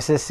SSC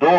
2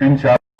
3-4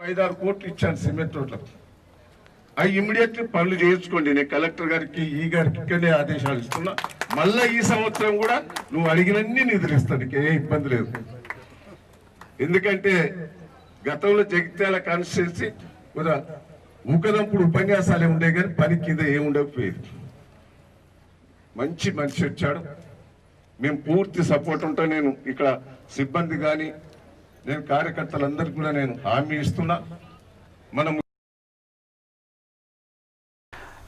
5-6 కోట్లు ఇచ్చాను cement రోడ్లకు. అవి ఇమ్మీడియట్ పనులు చేయించుకోండి. నేను కలెక్టర్ గారికి ఈ గారికి ఇక్కడే ఆదేశాలు ఇస్తున్నా. మళ్ళీ ఈ సంవత్సరం కూడా నువ్వు అడిగినన్ని నిధులు ఇస్తాను, ఏ ఇబ్బంది లేదు. ఎందుకంటే గతంలో జగిత్యాల కాన్స్టిట్యున్సీ కూడా ఊకదంపుడు ఉపన్యాసాలే ఉండే కానీ పని కింద ఏముండకపోయేది. మంచి మనిషి వచ్చాడు, మేము పూర్తి సపోర్ట్ ఉంటాం. నేను ఇక్కడ సిబ్బంది కానీ నేను కార్యకర్తలందరికీ కూడా నేను హామీ ఇస్తున్నా. మనం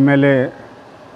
MLA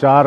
4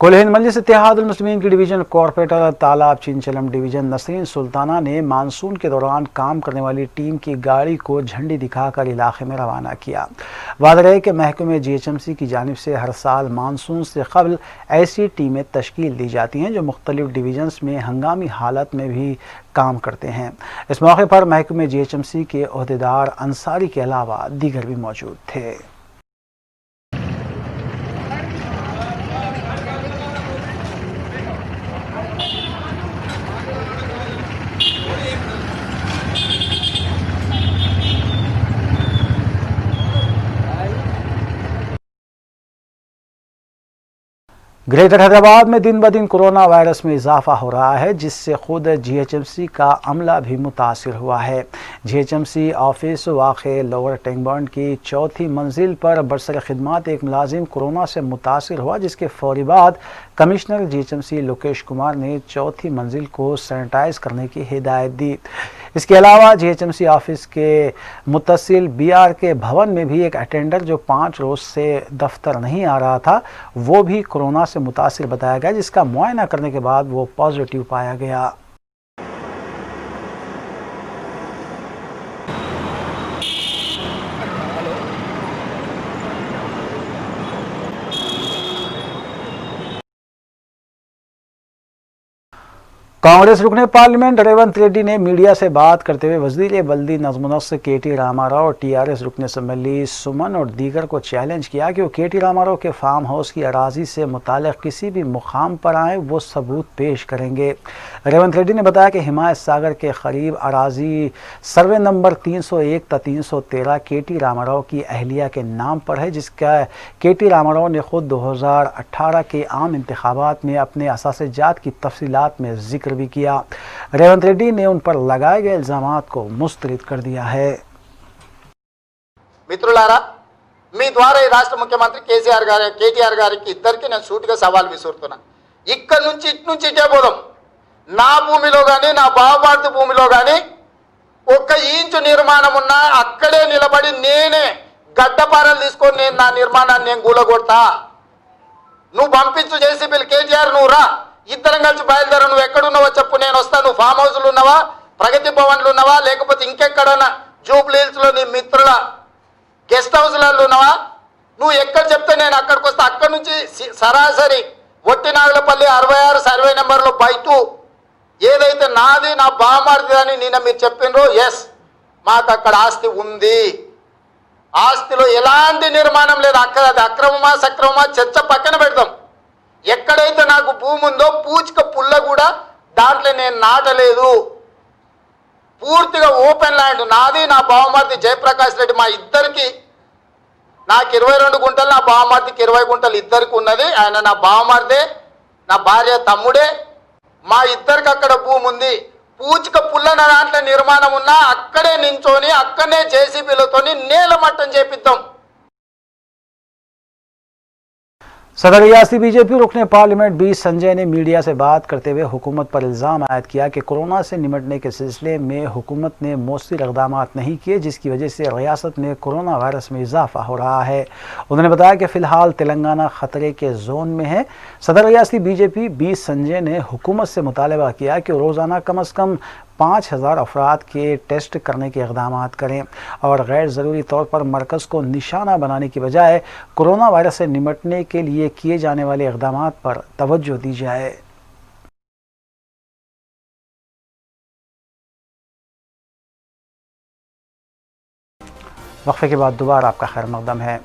कुल हिंद मजलिस इत्तेहादुल मुस्लिमीन की डिवीज़न कॉरपोरेटर तालाब चिंचलम डिवीज़न नसरीन सुल्ताना ने मानसून के दौरान काम करने वाली टीम की गाड़ी को झंडी दिखाकर इलाके में रवाना किया। वादा है कि महकमे GHMC की जानिब से हर साल मानसून से कबल ऐसी टीमें तश्कील दी जाती हैं जो मुख्तलिफ डिवीज़न्स में हंगामी हालत में भी काम करते हैं। इस मौके पर महकमे GHMC के अहदेदार अंसारी के अलावा दीगर भी मौजूद थे। ग्रेटर हैदराबाद में दिन ब दिन कोरोना वायरस में इजाफा हो रहा है, जिससे खुद GHMC का अमला भी मुतासिर हुआ है। GHMC ऑफिस वाक़े लोअर टेंगबर्न की चौथी मंजिल पर बरसर खिदमत एक मुलाजिम कोरोना से मुतासिर हुआ, जिसके फौरी बाद कमिश्नर GHMC लोकेश कुमार ने चौथी मंजिल को सैनिटाइज करने की हिदायत दी। इसके अलावा GHMC ऑफिस के मुत्तसिल BRK भवन में भी एक अटेंडर जो 5 रोज़ से दफ्तर नहीं आ रहा था, वो भी कोरोना से मुतासिर बताया गया, जिसका मुआयना करने के बाद वो पॉजिटिव पाया गया। कांग्रेस रुकने पार्लियामेंट रेवंत रेड्डी ने मीडिया से बात करते हुए वज़ीर बल्दी नज़्म-ओ-नस्क़ KT रामाराव और TRS रुकने असम्बली सुमन और दीगर को चैलेंज किया कि वो KT रामाराव के फार्म हाउस की अराजी से मुताल्लिक़ किसी भी मुकाम पर आए, वो सबूत पेश करेंगे। रेवंत रेड्डी ने बताया कि हिमायत सागर के करीब अराजी सर्वे नंबर 301 ता 313 KT रामाराव की अहलिया के नाम पर है, जिसका KT रामाराव ने खुद 2018 के आम इंतखाबात में अपने असासजात की तफसीलात में जिक्र भी किया। रेवंत रेड्डी ने उन पर लगाए गए इल्जामात को मुस्तरद कर दिया है। మిత్రులారా, మీ ద్వారా ఈ రాష్ట్ర ముఖ్యమంత్రి కేటీఆర్ గారికి ఇద్దరికి నేను సూటిగా సవాల్ విసురుతున్నా. ఇక్కడ నుంచి ఇటే పోదాం. నా భూమిలో కానీ నా బావబార్ది భూమిలో కానీ ఒక్క ఇంచు నిర్మాణం ఉన్నా అక్కడే నిలబడి నేనే గడ్డపారలు తీసుకొని నేను నా నిర్మాణాన్ని నేను కూలగొడతా. నువ్వు పంపించు JCBలు, కేటీఆర్ నువ్వు రా, ఇద్దరం కలిసి బయలుదేరా. నువ్వు ఎక్కడున్నావో చెప్పు, నేను వస్తాను. నువ్వు ఫామ్ హౌస్లు ఉన్నావా, ప్రగతి భవన్లు ఉన్నావా, లేకపోతే ఇంకెక్కడన్నా జూబ్లీ హిల్స్లో నీ మిత్రుల గెస్ట్ హౌస్లలో ఉన్నావా? నువ్వు ఎక్కడ చెప్తే నేను అక్కడికి వస్తా. అక్కడి నుంచి సరాసరి ఒట్టినాగులపల్లి 66 సర్వే నెంబర్లో బయట ఏదైతే నాది నా బామార్ది అని నిన్న మీరు చెప్పినరో, ఎస్, మాకు అక్కడ ఆస్తి ఉంది. ఆస్తిలో ఎలాంటి నిర్మాణం లేదు. అక్కడ అది అక్రమమా సక్రమమా చర్చ పక్కన పెడతాం. ఎక్కడైతే నాకు భూమి ఉందో పూచిక పుల్ల కూడా దాంట్లో నేను నాటలేదు. పూర్తిగా ఓపెన్ ల్యాండ్ నాది, నా బావమర్ది జయప్రకాష్ రెడ్డి, మా ఇద్దరికి. నాకు 22 గుంటలు, నా బావమర్దికి 20 గుంటలు ఇద్దరికి ఉన్నది. ఆయన నా బావమర్దే, నా భార్య తమ్ముడే. మా ఇద్దరికి అక్కడ భూమి ఉంది. పూచిక పుల్లన దాంట్లో నిర్మాణం ఉన్నా అక్కడే నించొని అక్కడనే JCBలతోని నేలమట్టం చేపిద్దాం. सदर रियासती BJP रुकने पार्लियामेंट B संजय ने मीडिया से बात करते हुए हुकूमत पर इल्ज़ाम आयद किया कि कोरोना से निपटने के सिलसिले में हुकूमत ने मौसर इक़दामात नहीं किए, जिसकी वजह से रियासत में कोरोना वायरस में इजाफा हो रहा है। उन्होंने बताया कि फ़िलहाल तेलंगाना ख़तरे के जोन में है। सदर रियासती BJP B संजय ने हुकूमत से मुतालबा किया कि रोज़ाना कम अज़ कम 5000 अफराद के टेस्ट करने के इक़दामात करें और गैर ज़रूरी तौर पर मरकज़ को निशाना बनाने की बजाय कोरोना वायरस से निपटने के लिए किए जाने वाले इक़दामात पर तवज्जो दी जाए। वक्फे के बाद दोबारा आपका खैर मक़दम है।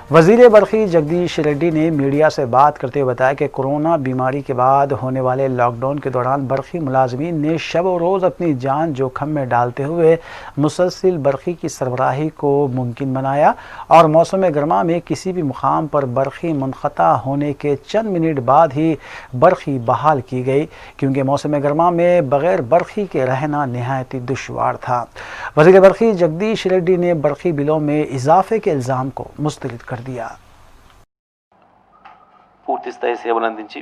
वज़ीर बरखी जगदीश रेड्डी ने मीडिया से बात करते हुए बताया कि कोरोना बीमारी के बाद होने वाले लॉकडाउन के दौरान बरखी मुलाजमीन ने शब व रोज़ अपनी जान जोखम में डालते हुए मुसलसिल बरखी की सरबराही को मुमकिन बनाया और मौसम गर्मा में किसी भी मुकाम पर बरखी मुनक़ता होने के चंद मिनट बाद ही बरखी बहाल की गई, क्योंकि मौसम गर्मा में बग़ैर बरखी के रहना नहायत ही दुश्वार था। वज़ीर बरखी जगदीश रेड्डी ने बरखी बिलों में इजाफे के इल्ज़ाम को मुस्तरद कर दिया। పూర్తి స్థాయి సేవలు అందించి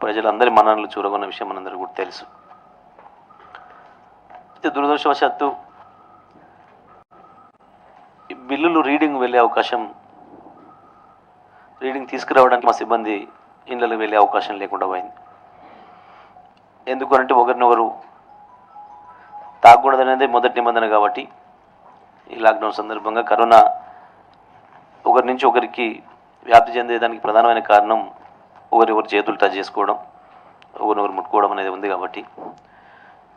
ప్రజలందరి మన్ననలు చూరగొన్న విషయం మనందరికీ కూడా తెలుసు. అయితే దురదృష్టవశాత్తు ఈ బిల్లులు రీడింగ్ వెళ్ళే అవకాశం, రీడింగ్ తీసుకురావడానికి మా సిబ్బంది ఇళ్ళకి వెళ్ళే అవకాశం లేకుండా పోయింది. ఎందుకంటే ఒకరినొకరు తాగకూడదనేది మొదటి నిబంధన కాబట్టి ఈ లాక్డౌన్ సందర్భంగా కరోనా ఒకరి నుంచి ఒకరికి వ్యాప్తి చెందేదానికి ప్రధానమైన కారణం ఒకరికొకరు చేతులు టచ్ చేసుకోవడం, ఒకరినొకరు ముట్టుకోవడం అనేది ఉంది కాబట్టి,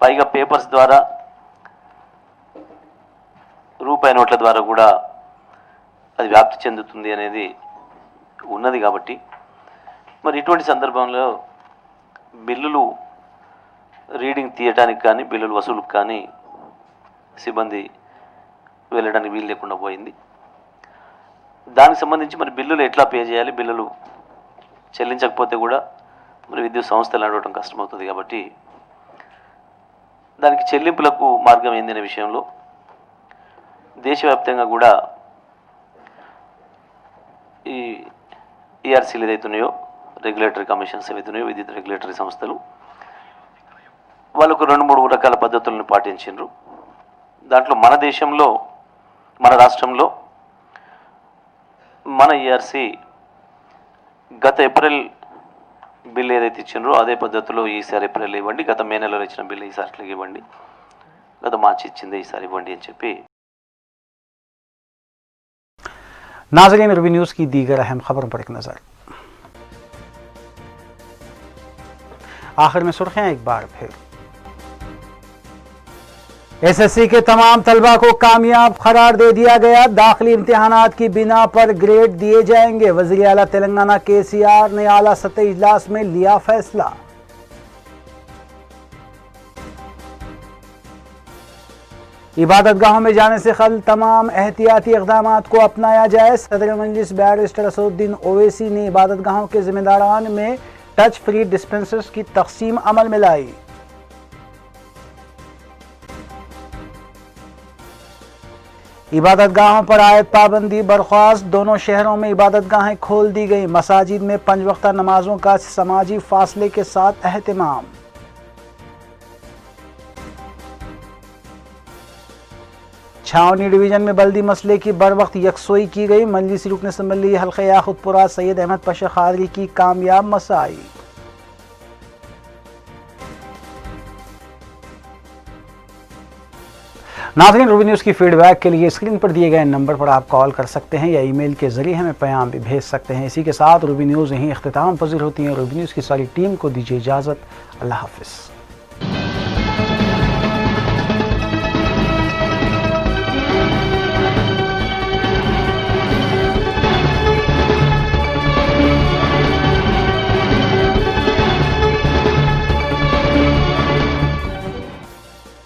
పైగా పేపర్స్ ద్వారా, రూపాయి నోట్ల ద్వారా కూడా అది వ్యాప్తి చెందుతుంది అనేది ఉన్నది కాబట్టి, మరి ఇటువంటి సందర్భంలో బిల్లులు రీడింగ్ తీయడానికి కానీ బిల్లులు వసూలుకు కానీ సిబ్బంది వెళ్ళడానికి వీలు లేకుండా పోయింది. దానికి సంబంధించి మరి బిల్లులు ఎట్లా పే చేయాలి, బిల్లులు చెల్లించకపోతే కూడా మరి విద్యుత్ సంస్థలు నడవడం కష్టమవుతుంది కాబట్టి దానికి చెల్లింపులకు మార్గం ఏందనే విషయంలో దేశవ్యాప్తంగా కూడా ఈ ఈఆర్సీలు ఏదైతున్నాయో, రెగ్యులేటరీ కమిషన్స్ ఏవైతున్నాయో, విద్యుత్ రెగ్యులేటరీ సంస్థలు వాళ్ళకు 2-3 రకాల పద్ధతులను పాటించారు. దాంట్లో మన దేశంలో, మన రాష్ట్రంలో మన ఈఆర్సీ గత ఏప్రిల్ బిల్ ఏదైతే ఇచ్చినారో అదే పద్ధతిలో ఈసారి ఏప్రిల్ ఇవ్వండి, గత మే నెలలో ఇచ్చిన బిల్లు ఈసారి ఇవ్వండి, గత మార్చి ఇచ్చిందే ఈసారి ఇవ్వండి అని చెప్పి. नाज़रीन, रूबी न्यूज़ की दीगर अहम खबरों पर एक नज़र। आखिर में सुर्खियां एक बार फिर। एसएससी के तमाम तलबा को कामयाब करार दे दिया गया, दाखिली इम्तिहानात की बिना पर ग्रेड दिए जाएंगे। वज़ीर आला तेलंगाना केसीआर ने आला सतह इजलास में लिया फैसला। इबादतगाहों में जाने से कबल तमाम एहतियाती इक़दामात को अपनाया जाए। सदर मजलिस बैरिस्टर असदुद्दीन ओवैसी ने इबादतगाहों के जिम्मेदारान में टच फ्री डिस्पेंसर्स की तकसीम अमल में लाई। इबादतगाहों पर आयत पाबंदी बर्खास्त, दोनों शहरों में इबादतगाहें खोल दी गई। मसाजिद में 5 वक्ता नमाजों का समाजी फासले के साथ एहतिमाम। छावनी डिवीजन में बल्दी मसले की बर वक्त यकसोई की गई। मजलिसी रुकन असम्बली हल्के याखुदपुरा सैयद अहमद पशा खादरी की कामयाब मसाई। नाज़रीन, रूबी न्यूज़ की फीडबैक के लिए स्क्रीन पर दिए गए नंबर पर आप कॉल कर सकते हैं या ईमेल के जरिए हमें पैगाम भी भेज सकते हैं। इसी के साथ रूबी न्यूज़ यहीं इख्तिताम पजीर होती है। रूबी न्यूज़ की सारी टीम को दीजिए इजाज़त। अल्लाह हाफ़िज़।